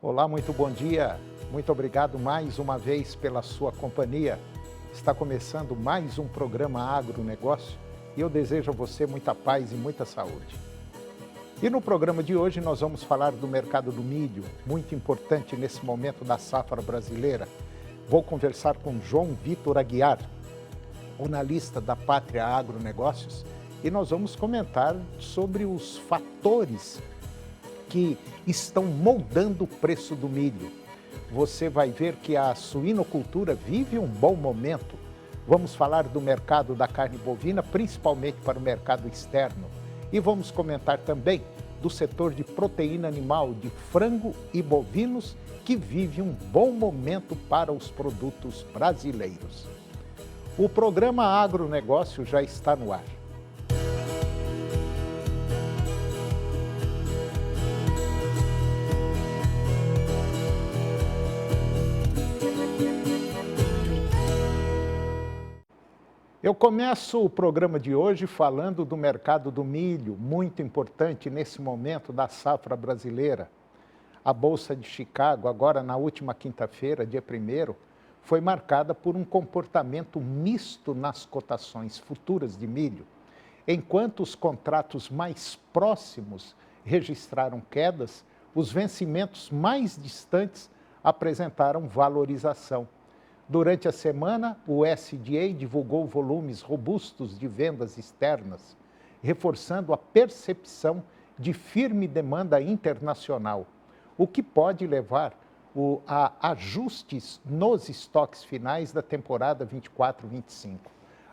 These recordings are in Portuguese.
Olá, muito bom dia. Muito obrigado mais uma vez pela sua companhia. Está começando mais um programa Agronegócio e eu desejo a você muita paz e muita saúde. E no programa de hoje nós vamos falar do mercado do milho, muito importante nesse momento da safra brasileira. Vou conversar com João Vitor Aguiar, analista da Pátria Agronegócios, e nós vamos comentar sobre os fatores que estão moldando o preço do milho. Você vai ver que a suinocultura vive um bom momento. Vamos falar do mercado da carne bovina, principalmente para o mercado externo. E vamos comentar também do setor de proteína animal, de frango e bovinos, que vive um bom momento para os produtos brasileiros. O programa Agronegócio já está no ar. Eu começo o programa de hoje falando do mercado do milho, muito importante nesse momento da safra brasileira. A Bolsa de Chicago, agora na última quinta-feira, dia 1º, foi marcada por um comportamento misto nas cotações futuras de milho. Enquanto os contratos mais próximos registraram quedas, os vencimentos mais distantes apresentaram valorização. Durante a semana, o USDA divulgou volumes robustos de vendas externas, reforçando a percepção de firme demanda internacional, o que pode levar a ajustes nos estoques finais da temporada 24-25.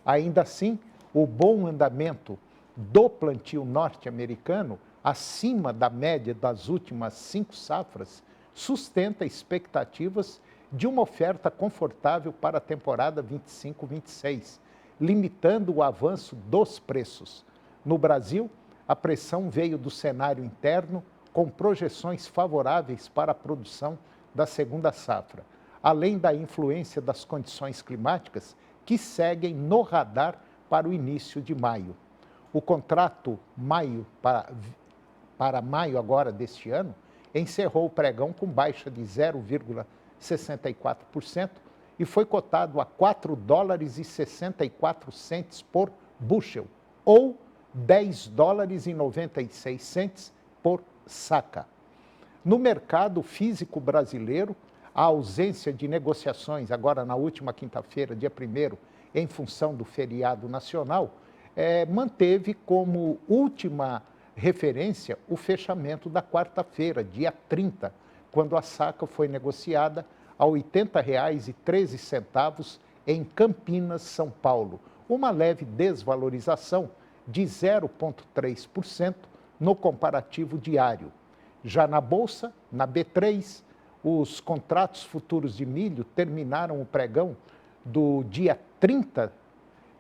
Ainda assim, o bom andamento do plantio norte-americano, acima da média das últimas 5 safras, sustenta expectativas de uma oferta confortável para a temporada 25-26, limitando o avanço dos preços. No Brasil, a pressão veio do cenário interno, com projeções favoráveis para a produção da segunda safra, além da influência das condições climáticas que seguem no radar para o início de maio. O contrato para maio agora deste ano encerrou o pregão com baixa de 0,64% e foi cotado a $4,64 por bushel, ou $10,96 por saca. No mercado físico brasileiro, a ausência de negociações, agora na última quinta-feira, dia 1º, em função do feriado nacional, manteve como última referência o fechamento da quarta-feira, dia 30, quando a saca foi negociada a R$ 80,13 em Campinas, São Paulo, uma leve desvalorização de 0,3% no comparativo diário. Já na Bolsa, na B3, os contratos futuros de milho terminaram o pregão do dia 30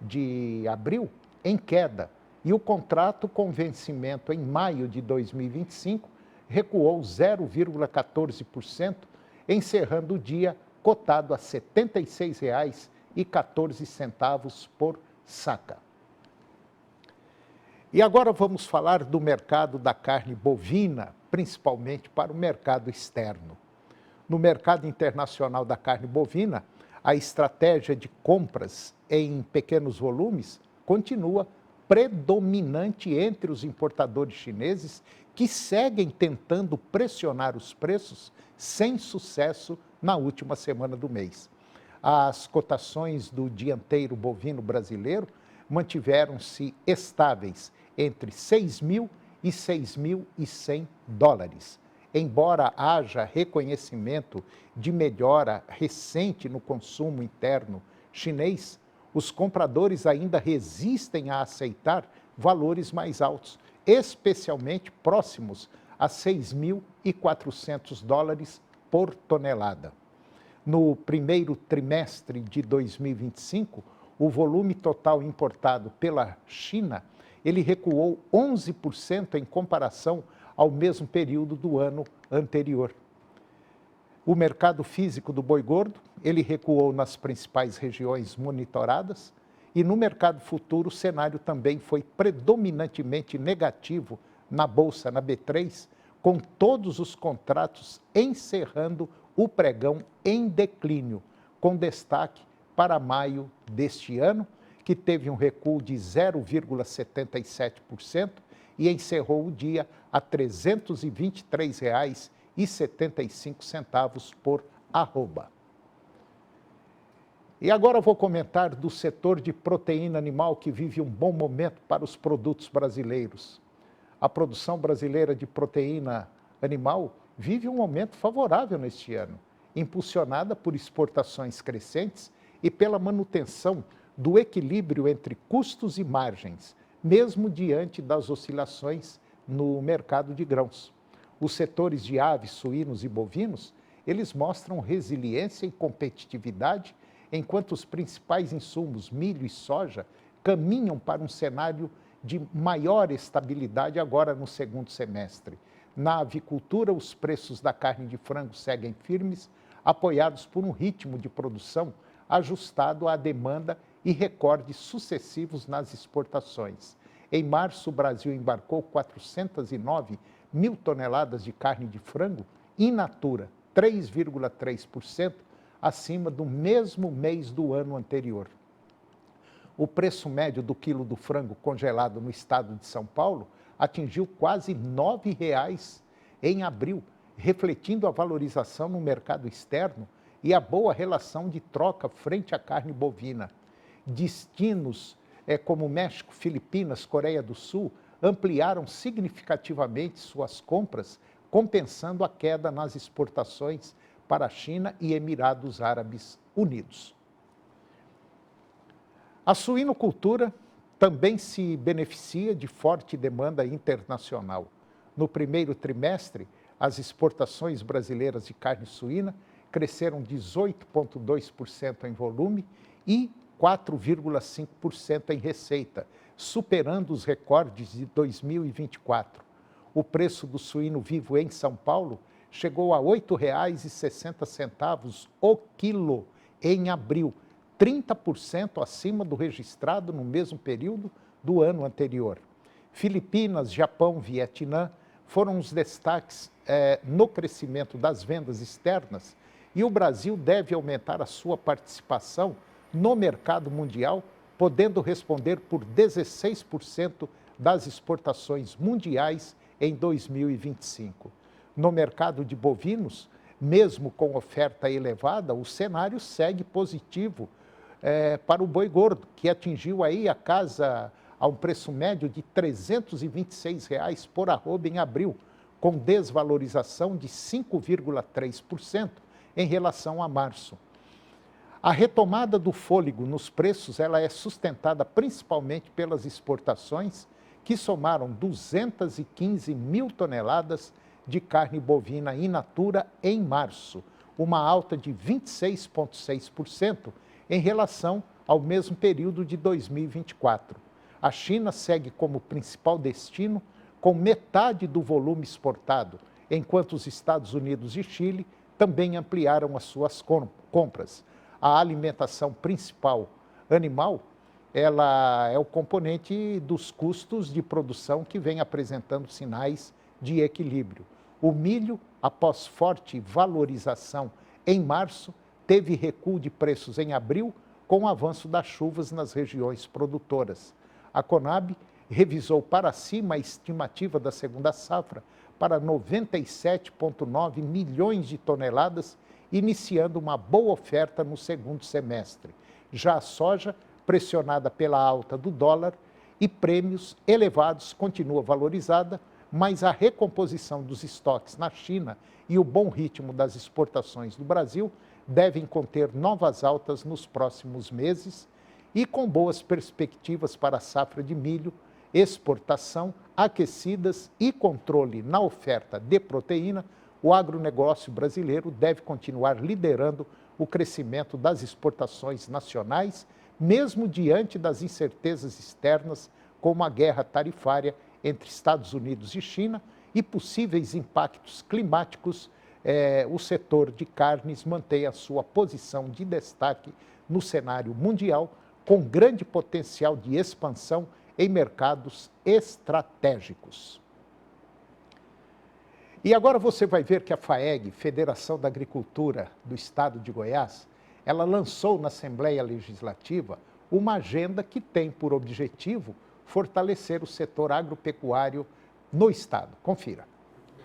de abril em queda, e o contrato com vencimento em maio de 2025 recuou 0,14%, encerrando o dia cotado a R$ 76,14 por saca. E agora vamos falar do mercado da carne bovina, principalmente para o mercado externo. No mercado internacional da carne bovina, a estratégia de compras em pequenos volumes continua predominante entre os importadores chineses, que seguem tentando pressionar os preços sem sucesso na última semana do mês. As cotações do dianteiro bovino brasileiro mantiveram-se estáveis entre 6.000 e 6.100 dólares. Embora haja reconhecimento de melhora recente no consumo interno chinês, os compradores ainda resistem a aceitar valores mais altos, especialmente próximos a 6.400 dólares por tonelada. No primeiro trimestre de 2025, o volume total importado pela China, ele recuou 11% em comparação ao mesmo período do ano anterior. O mercado físico do boi gordo, ele recuou nas principais regiões monitoradas, e no mercado futuro o cenário também foi predominantemente negativo na Bolsa, na B3, com todos os contratos encerrando o pregão em declínio, com destaque para maio deste ano, que teve um recuo de 0,77% e encerrou o dia a R$ 323,75 por arroba. E agora eu vou comentar do setor de proteína animal, que vive um bom momento para os produtos brasileiros. A produção brasileira de proteína animal vive um momento favorável neste ano, impulsionada por exportações crescentes e pela manutenção do equilíbrio entre custos e margens, mesmo diante das oscilações no mercado de grãos. Os setores de aves, suínos e bovinos, eles mostram resiliência e competitividade, enquanto os principais insumos, milho e soja, caminham para um cenário de maior estabilidade agora no segundo semestre. Na avicultura, os preços da carne de frango seguem firmes, apoiados por um ritmo de produção ajustado à demanda e recordes sucessivos nas exportações. Em março, o Brasil embarcou 409 mil toneladas de carne de frango in natura, 3,3% acima do mesmo mês do ano anterior. O preço médio do quilo do frango congelado no estado de São Paulo atingiu quase R$ 9,00 em abril, refletindo a valorização no mercado externo e a boa relação de troca frente à carne bovina. Destinos como México, Filipinas, Coreia do Sul ampliaram significativamente suas compras, compensando a queda nas exportações para a China e Emirados Árabes Unidos. A suinocultura também se beneficia de forte demanda internacional. No primeiro trimestre, as exportações brasileiras de carne suína cresceram 18,2% em volume e 4,5% em receita, superando os recordes de 2024. O preço do suíno vivo em São Paulo chegou a R$ 8,60 o quilo em abril, 30% acima do registrado no mesmo período do ano anterior. Filipinas, Japão, Vietnã foram os destaques no crescimento das vendas externas, e o Brasil deve aumentar a sua participação no mercado mundial, podendo responder por 16% das exportações mundiais em 2025. No mercado de bovinos, mesmo com oferta elevada, o cenário segue positivo para o boi gordo, que atingiu aí a um preço médio de R$ 326,00 por arroba em abril, com desvalorização de 5,3% em relação a março. A retomada do fôlego nos preços ela é sustentada principalmente pelas exportações, que somaram 215 mil toneladas de carne bovina in natura em março, uma alta de 26,6% em relação ao mesmo período de 2024. A China segue como principal destino, com metade do volume exportado, enquanto os Estados Unidos e Chile também ampliaram as suas compras. A alimentação principal animal, ela é o componente dos custos de produção que vem apresentando sinais de equilíbrio. O milho, após forte valorização em março, teve recuo de preços em abril, com o avanço das chuvas nas regiões produtoras. A Conab revisou para cima a estimativa da segunda safra para 97,9 milhões de toneladas, iniciando uma boa oferta no segundo semestre. Já a soja, pressionada pela alta do dólar e prêmios elevados, continua valorizada, mas a recomposição dos estoques na China e o bom ritmo das exportações do Brasil devem conter novas altas nos próximos meses e com boas perspectivas para a safra de milho, exportação, aquecidas e controle na oferta de proteína. O agronegócio brasileiro deve continuar liderando o crescimento das exportações nacionais, mesmo diante das incertezas externas, como a guerra tarifária entre Estados Unidos e China e possíveis impactos climáticos. O setor de carnes mantém a sua posição de destaque no cenário mundial, com grande potencial de expansão em mercados estratégicos. E agora você vai ver que a FAEG, Federação da Agricultura do Estado de Goiás, ela lançou na Assembleia Legislativa uma agenda que tem por objetivo fortalecer o setor agropecuário no Estado. Confira.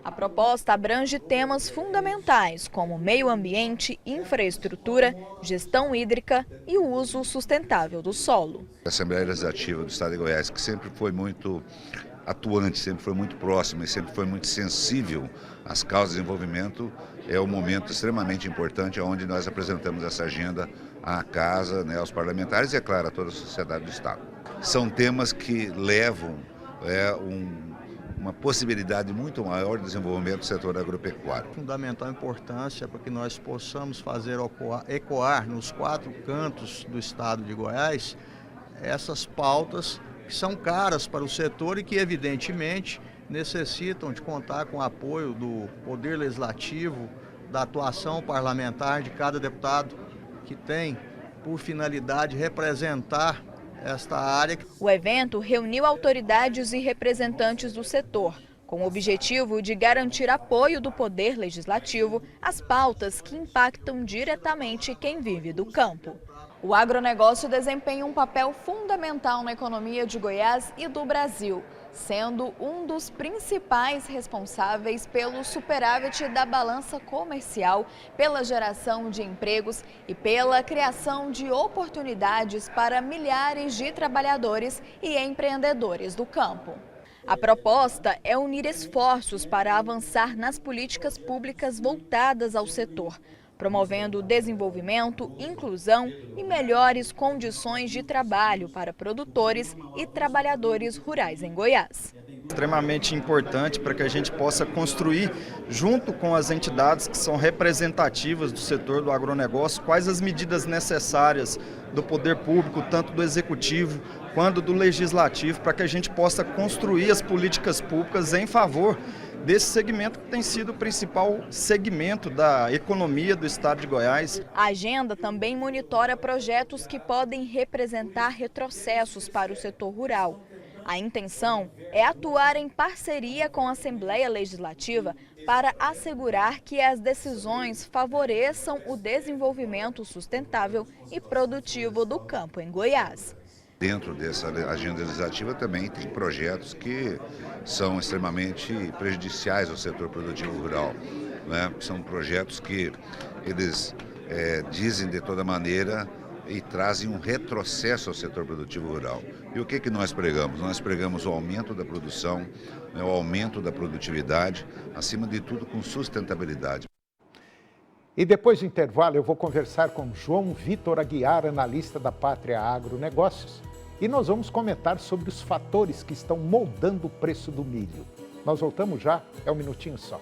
A proposta abrange temas fundamentais como meio ambiente, infraestrutura, gestão hídrica e o uso sustentável do solo. A Assembleia Legislativa do Estado de Goiás, que sempre foi muito atuante, sempre foi muito próxima e sempre foi muito sensível às causas de desenvolvimento, é um momento extremamente importante onde nós apresentamos essa agenda à Casa, aos parlamentares e, é claro, a toda a sociedade do Estado. São temas que levam uma possibilidade muito maior de desenvolvimento do setor agropecuário. Fundamental importância para que nós possamos fazer ecoar nos 4 cantos do Estado de Goiás essas pautas que são caras para o setor e que, evidentemente, necessitam de contar com o apoio do Poder Legislativo, da atuação parlamentar de cada deputado, que tem por finalidade representar esta área. O evento reuniu autoridades e representantes do setor, com o objetivo de garantir apoio do Poder Legislativo às pautas que impactam diretamente quem vive do campo. O agronegócio desempenha um papel fundamental na economia de Goiás e do Brasil, sendo um dos principais responsáveis pelo superávit da balança comercial, pela geração de empregos e pela criação de oportunidades para milhares de trabalhadores e empreendedores do campo. A proposta é unir esforços para avançar nas políticas públicas voltadas ao setor, promovendo desenvolvimento, inclusão e melhores condições de trabalho para produtores e trabalhadores rurais em Goiás. Extremamente importante para que a gente possa construir, junto com as entidades que são representativas do setor do agronegócio, quais as medidas necessárias do poder público, tanto do executivo quanto do legislativo, para que a gente possa construir as políticas públicas em favor desse segmento que tem sido o principal segmento da economia do estado de Goiás. A agenda também monitora projetos que podem representar retrocessos para o setor rural. A intenção é atuar em parceria com a Assembleia Legislativa para assegurar que as decisões favoreçam o desenvolvimento sustentável e produtivo do campo em Goiás. Dentro dessa agenda legislativa também tem projetos que são extremamente prejudiciais ao setor produtivo rural, né? São projetos que eles dizem de toda maneira e trazem um retrocesso ao setor produtivo rural. E o que nós pregamos? Nós pregamos o aumento da produção, o aumento da produtividade, acima de tudo com sustentabilidade. E depois do intervalo eu vou conversar com João Vitor Aguiar, analista da Pátria Agronegócios, e nós vamos comentar sobre os fatores que estão moldando o preço do milho. Nós voltamos já, é um minutinho só.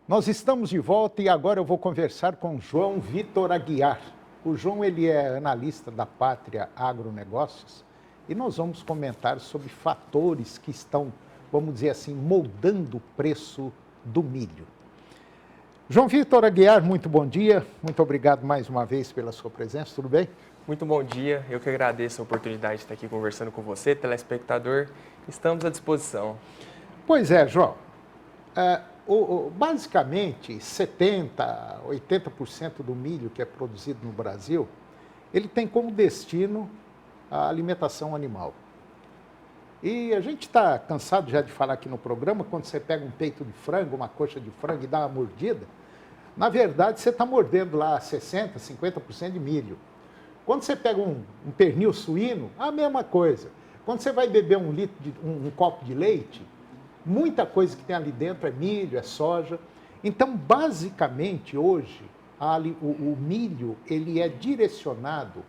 Nós estamos de volta e agora eu vou conversar com João Vitor Aguiar. O João, ele é analista da Pátria Agronegócios e nós vamos comentar sobre fatores que estão, vamos dizer assim, moldando o preço do milho. João Vitor Aguiar, muito bom dia. Muito obrigado mais uma vez pela sua presença, tudo bem? Muito bom dia, eu que agradeço a oportunidade de estar aqui conversando com você, telespectador. Estamos à disposição. Pois é, João. Basicamente, 70%, 80% do milho que é produzido no Brasil, ele tem como destino a alimentação animal. E a gente está cansado já de falar aqui no programa, quando você pega um peito de frango, uma coxa de frango e dá uma mordida, na verdade você está mordendo lá 60%, 50% de milho. Quando você pega um pernil suíno, a mesma coisa. Quando você vai beber um copo de leite, muita coisa que tem ali dentro é milho, é soja. Então, basicamente, hoje, o milho ele é direcionado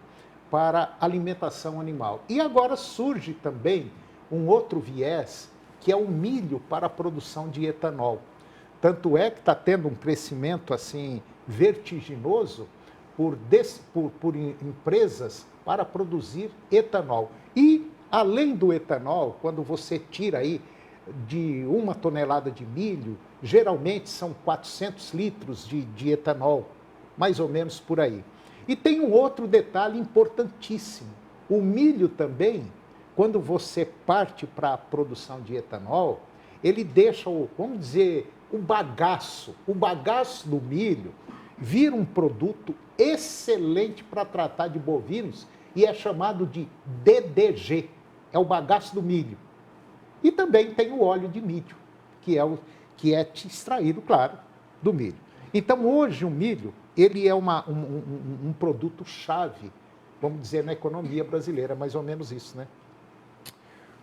para alimentação animal. E agora surge também um outro viés, que é o milho para a produção de etanol. Tanto é que está tendo um crescimento assim vertiginoso por empresas para produzir etanol. E, além do etanol, quando você tira aí de 1 tonelada de milho, geralmente são 400 litros de etanol mais ou menos por aí. E tem um outro detalhe importantíssimo. O milho também, quando você parte para a produção de etanol, ele deixa, vamos dizer, o bagaço do milho vira um produto excelente para tratar de bovinos e é chamado de DDG, é o bagaço do milho. E também tem o óleo de milho, que é extraído, claro, do milho. Então, hoje, o milho, ele é um produto-chave, vamos dizer, na economia brasileira, mais ou menos isso, né?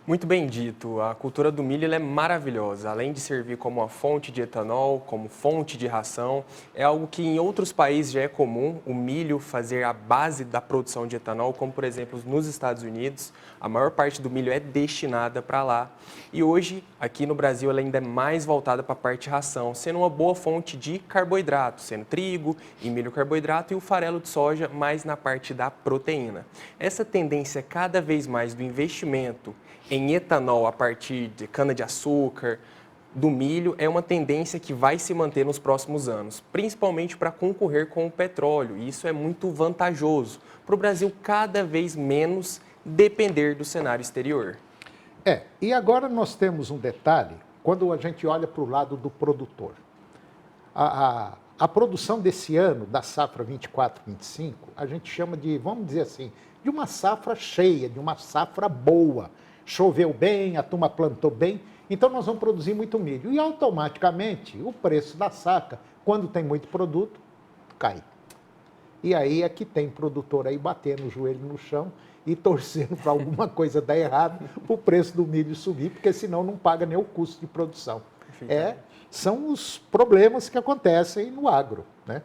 Muito bem dito, a cultura do milho ela é maravilhosa, além de servir como uma fonte de etanol, como fonte de ração, é algo que em outros países já é comum, o milho fazer a base da produção de etanol, como por exemplo nos Estados Unidos, a maior parte do milho é destinada para lá. E hoje, aqui no Brasil, ela ainda é mais voltada para a parte de ração, sendo uma boa fonte de carboidrato, sendo trigo e milho carboidrato e o farelo de soja mais na parte da proteína. Essa tendência cada vez mais do investimento em etanol a partir de cana-de-açúcar, do milho, é uma tendência que vai se manter nos próximos anos, principalmente para concorrer com o petróleo. E isso é muito vantajoso para o Brasil cada vez menos depender do cenário exterior. E agora nós temos um detalhe, quando a gente olha para o lado do produtor. A produção desse ano, da safra 24-25, a gente chama de, vamos dizer assim, de uma safra cheia, de uma safra boa. Choveu bem, a turma plantou bem, então nós vamos produzir muito milho. E automaticamente o preço da saca, quando tem muito produto, cai. E aí é que tem produtor aí batendo o joelho no chão e torcendo para alguma coisa dar errado, para o preço do milho subir, porque senão não paga nem o custo de produção. São os problemas que acontecem no agro, né?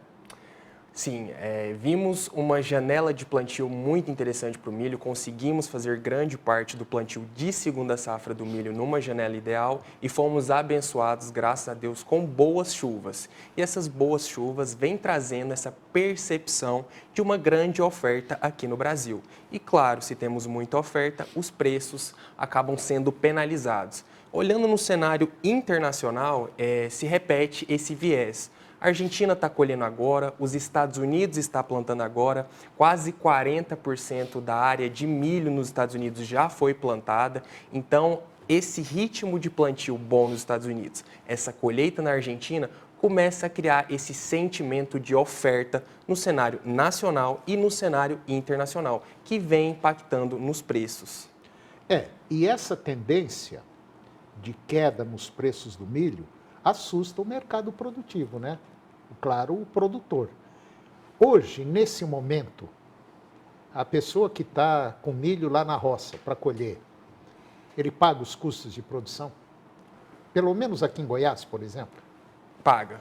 Sim, vimos uma janela de plantio muito interessante para o milho, conseguimos fazer grande parte do plantio de segunda safra do milho numa janela ideal e fomos abençoados, graças a Deus, com boas chuvas. E essas boas chuvas vêm trazendo essa percepção de uma grande oferta aqui no Brasil. E claro, se temos muita oferta, os preços acabam sendo penalizados. Olhando no cenário internacional, se repete esse viés. A Argentina está colhendo agora, os Estados Unidos está plantando agora, quase 40% da área de milho nos Estados Unidos já foi plantada. Então, esse ritmo de plantio bom nos Estados Unidos, essa colheita na Argentina, começa a criar esse sentimento de oferta no cenário nacional e no cenário internacional, que vem impactando nos preços. E essa tendência de queda nos preços do milho assusta o mercado produtivo, né? Claro, o produtor. Hoje, nesse momento, a pessoa que está com milho lá na roça para colher, ele paga os custos de produção? Pelo menos aqui em Goiás, por exemplo? Paga.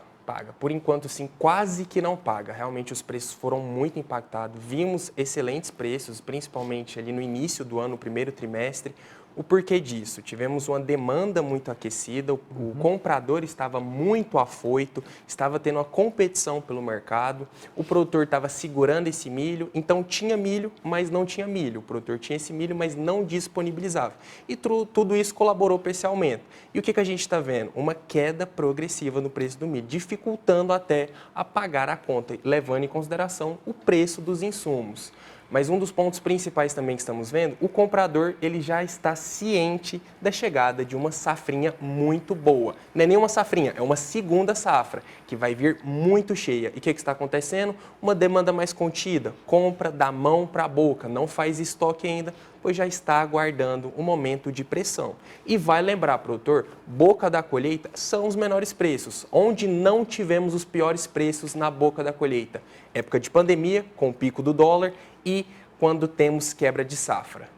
Por enquanto, sim, quase que não paga. Realmente, os preços foram muito impactados. Vimos excelentes preços, principalmente ali no início do ano, no primeiro trimestre. O porquê disso? Tivemos uma demanda muito aquecida, o comprador estava muito afoito, estava tendo uma competição pelo mercado, o produtor estava segurando esse milho, então tinha milho, mas não tinha milho. O produtor tinha esse milho, mas não disponibilizava. E tudo isso colaborou para esse aumento. E o que a gente está vendo? Uma queda progressiva no preço do milho, dificultando até a pagar a conta, levando em consideração o preço dos insumos. Mas um dos pontos principais também que estamos vendo, o comprador ele já está ciente da chegada de uma safrinha muito boa. Não é nem uma safrinha, é uma segunda safra, que vai vir muito cheia. E o que está acontecendo? Uma demanda mais contida, compra da mão para a boca, não faz estoque ainda, pois já está aguardando um momento de pressão. E vai lembrar, produtor, boca da colheita são os menores preços, onde não tivemos os piores preços na boca da colheita. Época de pandemia, com o pico do dólar, e quando temos quebra de safra.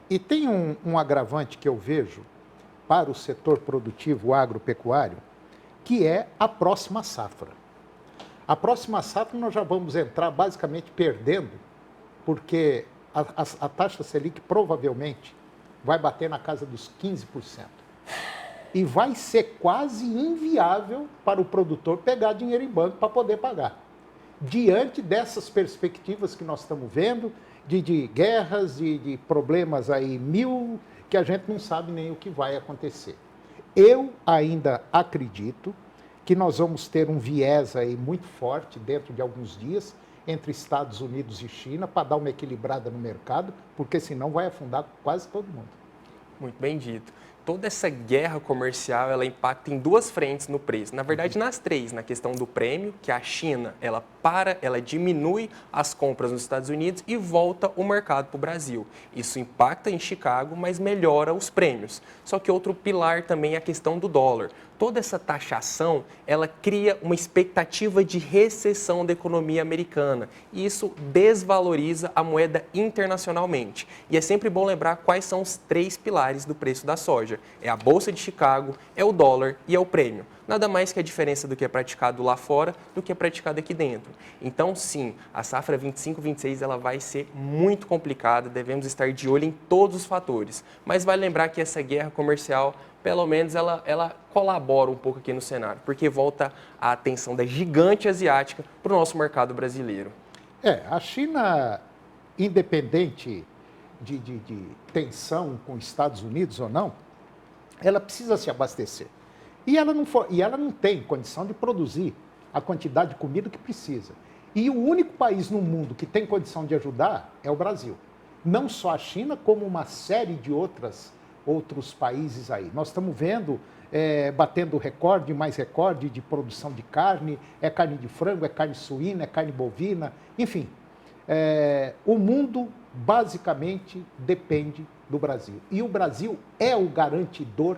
E tem um agravante que eu vejo para o setor produtivo agropecuário, que é a próxima safra. A próxima safra nós já vamos entrar basicamente perdendo, porque a taxa Selic provavelmente vai bater na casa dos 15%. E vai ser quase inviável para o produtor pegar dinheiro em banco para poder pagar. Diante dessas perspectivas que nós estamos vendo, de guerras, de problemas aí que a gente não sabe nem o que vai acontecer. Eu ainda acredito que nós vamos ter um viés aí muito forte dentro de alguns dias entre Estados Unidos e China para dar uma equilibrada no mercado, porque senão vai afundar quase todo mundo. Muito bem dito. Toda essa guerra comercial, ela impacta em duas frentes no preço. Na verdade, nas três. Na questão do prêmio, que a China, ela diminui as compras nos Estados Unidos e volta o mercado para o Brasil. Isso impacta em Chicago, mas melhora os prêmios. Só que outro pilar também é a questão do dólar. Toda essa taxação, ela cria uma expectativa de recessão da economia americana. E isso desvaloriza a moeda internacionalmente. E é sempre bom lembrar quais são os três pilares do preço da soja. É a Bolsa de Chicago, é o dólar e é o prêmio. Nada mais que a diferença do que é praticado lá fora do que é praticado aqui dentro. Então, sim, a safra 25-26 ela vai ser muito complicada, devemos estar de olho em todos os fatores. Mas vale lembrar que essa guerra comercial, pelo menos, ela colabora um pouco aqui no cenário, porque volta a atenção da gigante asiática para o nosso mercado brasileiro. A China, independente de tensão com os Estados Unidos ou não, ela precisa se abastecer. E ela não tem condição de produzir a quantidade de comida que precisa. E o único país no mundo que tem condição de ajudar é o Brasil. Não só a China, como uma série de outros países aí. Nós estamos vendo, batendo recorde, mais recorde de produção de carne, é carne de frango, é carne suína, é carne bovina, enfim. O mundo basicamente depende do Brasil. E o Brasil é o garantidor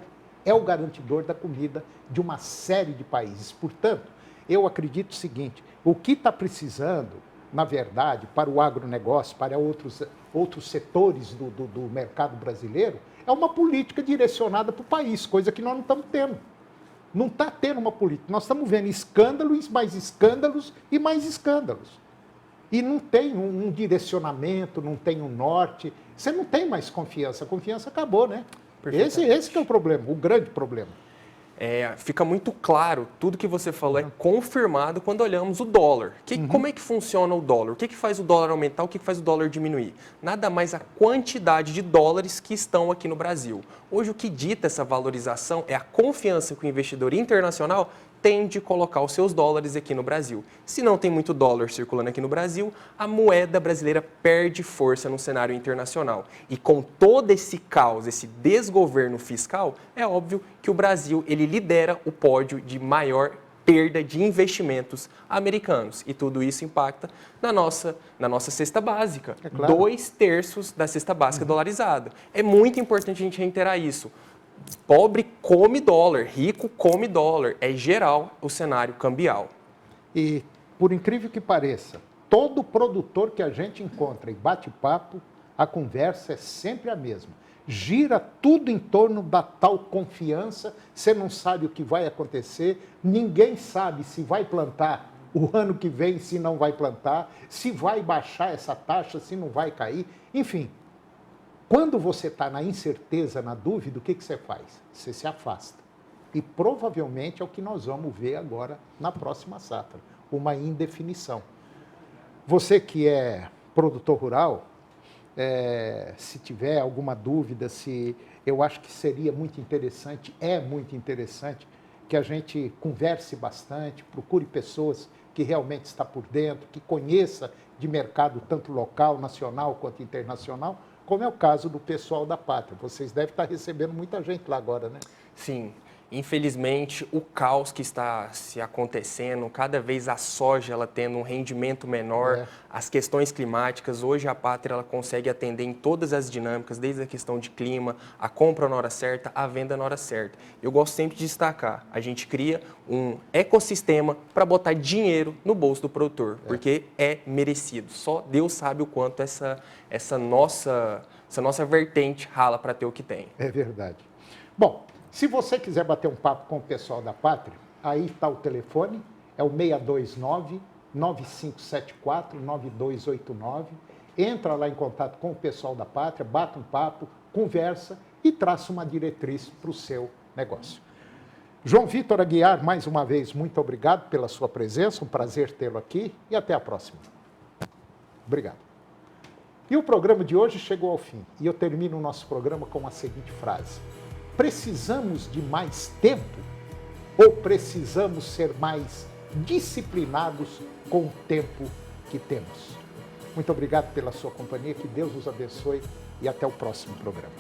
da comida de uma série de países. Portanto, eu acredito o seguinte, o que está precisando, na verdade, para o agronegócio, para outros setores do mercado brasileiro, é uma política direcionada para o país, coisa que nós não estamos tendo. Não está tendo uma política. Nós estamos vendo escândalos, mais escândalos e mais escândalos. E não tem um direcionamento, não tem um norte. Você não tem mais confiança. A confiança acabou, né? Esse que é o problema, o grande problema. Fica muito claro, tudo que você falou é confirmado quando olhamos o dólar. Como é que funciona o dólar? O que faz o dólar aumentar? O que faz o dólar diminuir? Nada mais a quantidade de dólares que estão aqui no Brasil. Hoje o que dita essa valorização é a confiança que o investidor internacional tem de colocar os seus dólares aqui no Brasil. Se não tem muito dólar circulando aqui no Brasil, a moeda brasileira perde força no cenário internacional. E com todo esse caos, esse desgoverno fiscal, é óbvio que o Brasil ele lidera o pódio de maior perda de investimentos americanos. E tudo isso impacta na nossa cesta básica. É claro. 2/3 da cesta básica dolarizada. É muito importante a gente reiterar isso. Pobre come dólar, rico come dólar. É geral o cenário cambial. E, por incrível que pareça, todo produtor que a gente encontra e bate papo, a conversa é sempre a mesma. Gira tudo em torno da tal confiança, você não sabe o que vai acontecer, ninguém sabe se vai plantar o ano que vem, se não vai plantar, se vai baixar essa taxa, se não vai cair, enfim. Quando você está na incerteza, na dúvida, o que você faz? Você se afasta. E provavelmente é o que nós vamos ver agora na próxima safra, uma indefinição. Você que é produtor rural, se tiver alguma dúvida, eu acho que seria muito interessante, é muito interessante, que a gente converse bastante, procure pessoas que realmente estão por dentro, que conheça de mercado tanto local, nacional quanto internacional, como é o caso do pessoal da Pátria. Vocês devem estar recebendo muita gente lá agora, né? Sim. Infelizmente, o caos que está se acontecendo, cada vez a soja ela tendo um rendimento menor, as questões climáticas, hoje a Pátria ela consegue atender em todas as dinâmicas, desde a questão de clima, a compra na hora certa, a venda na hora certa. Eu gosto sempre de destacar, a gente cria um ecossistema para botar dinheiro no bolso do produtor, porque é merecido. Só Deus sabe o quanto essa nossa vertente rala para ter o que tem. É verdade. Bom, se você quiser bater um papo com o pessoal da Pátria, aí está o telefone, é o 629-9574-9289. Entra lá em contato com o pessoal da Pátria, bate um papo, conversa e traça uma diretriz para o seu negócio. João Vitor Aguiar, mais uma vez, muito obrigado pela sua presença, um prazer tê-lo aqui e até a próxima. Obrigado. E o programa de hoje chegou ao fim e eu termino o nosso programa com a seguinte frase: precisamos de mais tempo? ou precisamos ser mais disciplinados com o tempo que temos? Muito obrigado pela sua companhia, que Deus os abençoe e até o próximo programa.